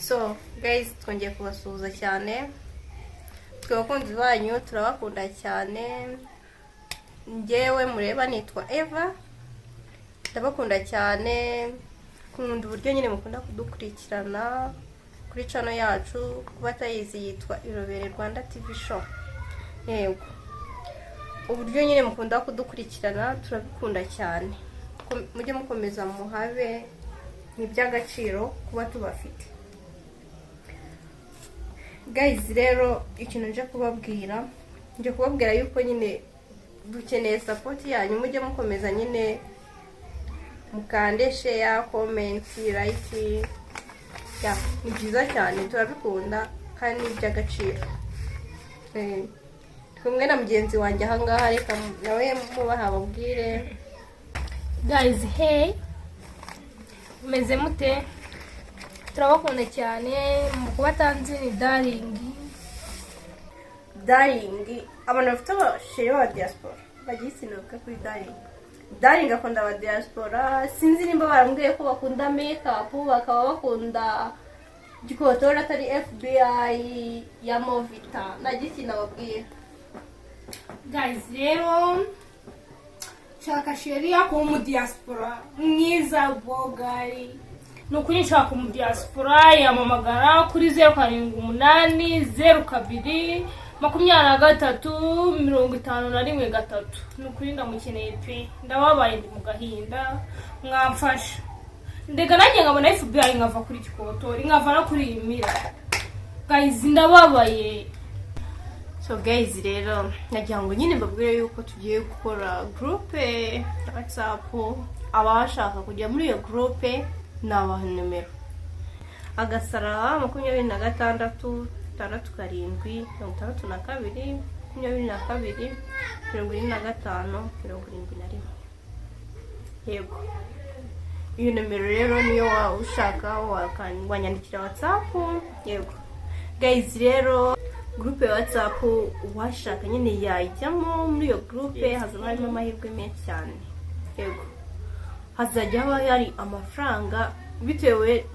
So guys, twongeye kubasuhuza cyane. Twe bakunzi banyu turabakunda cyane. Njyewe mureba nitwa Eva. Ndabakunda cyane. Kunda uburyo nyine mukunda kudukurikirana kuri channel yacu, kuba tayizi yitwa Irobere Rwanda TV show. Yego. Uburyo nyine mukunda kudukurikirana turabikunda cyane. Mujye mukomeza muhabe ni by'agaciro kuba tubafite. Guys, rero ikintu nje kubabwira yuko nyine dukeneye support yanyu. Mujye mukomeza nyine mukande share, comment, like. Ya, ni byiza cyane, turabikunda kandi by'agaciro. Kumwe na mugenzi wanjye aha ngaha, reka nawe mubaha babwire. Guys, hey, umeze mute? Turabakunda cyane. Mukuba tanzi ni Darling, abantu bafite abasheri ba diaspora bagisinuka kuri Darling akunda aba diaspora. Sinzi nimba barambwiye ko bakunda makeup, bakaba bakunda gikotora atari FBI ya Movita. Nagisina babwiye. Guys, rero shaka sheria ko mu diaspora mwiza bogari. Nukuri nshaka mu diaspora yamamagara kuri 0788 02 Nukuri ndamukeneye pe. Ndababaye ndi mu gahinda, mwamfasha. Ndega nanjye nkabona FBI nkava kuri gikotori, nkava no kuri imira. Guys, ndababaye. So guys, rero nagira ngo nyine mbabwire yuko tugiye gukora group ya WhatsApp. Abashaka kujya muri iyo group nabaha nimero: agasara 26 6 7 22 75 71. Yego, iyo nimero rero niyo ushaka wanyandikira WhatsApp. Yego guys, rero group ya WhatsApp washaka nyine yajyamo. Muri iyo group hazaba harimo amahirwe menshi cyane. Yego, hazajya haba hari amafaranga bitewe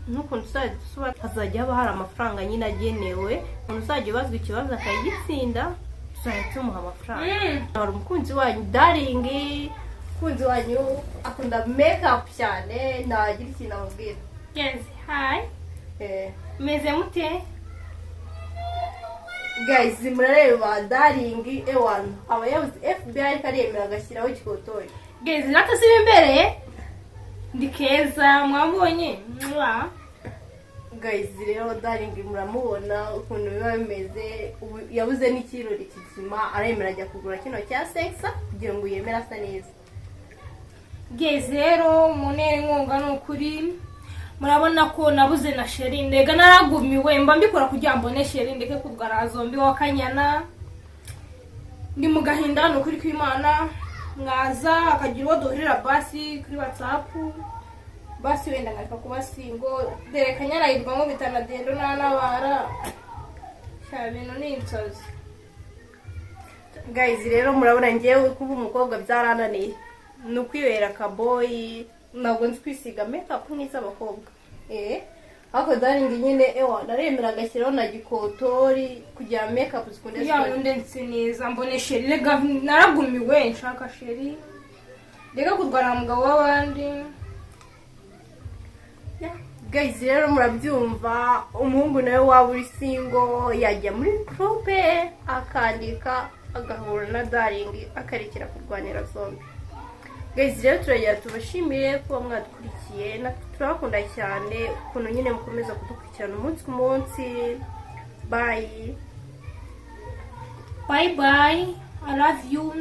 n'ukuntu tuzajya hazajya haba hari amafaranga nyine agenewe. Umuntu uzajya ubazwa ikibazo akagitsinda, tuzajya tumuha amafaranga. Hari umukunzi wanyu Darling, umukunzi wanyu akunda makeup cyane. Nagira ikintu amubwira. Yes, hi. Meze mute? Guys, murareba Darling ewan aba yabuze FBI karemera agashyiraho gikotori. Guys, natasibe imbere ndi keza mwabonye. Guys, rero Darling muramubona ukuntu biba bimeze. Yabuze n'ikirori kizima, aremera ajya kugura kino cya sexa kugira ngo yemera asa neza. Guys, rero munere nkunga n'ukuri. Murabona ko nabuze na sheri. Ndega naragumiwe mba mbikora kugira mbone sheri, ndeke kugara zombi wa Kanyana. Ndi mu gahinda n'ukuri kw'Imana. Mwaza akagira uwo duhurira basi kuri WhatsApp. Basi wenda ngaka kuba singo dere Kanyana yirwamo bitanadendo n'abara. Cyabino ni insozi. Guys, rero murabona ngewe kuba umukobwa byarananiye. Nukwibera kaboy, ntabwo nzi kwisiga makeup nk'iza abakobwa. Ako Darling nyine naremera agashyiraho na gikotori kugira makeup zikunde ya ndense neza mbone sheri. Lega naragumiwe nshaka sheri. Lega kurwana mugabo w'abandi. Guys, rero murabyumva, umuhungu nawe waba uri single yajya muri group akandika agahura na Darling akarekera kurwanira zombi. Guys, rero turagira tubashimire kuba mwadukurikiye. Turabakunda cyane ukuntu nyine mukomeza kudukurikirana umunsi ku munsi. Bye. Bye bye. I love you.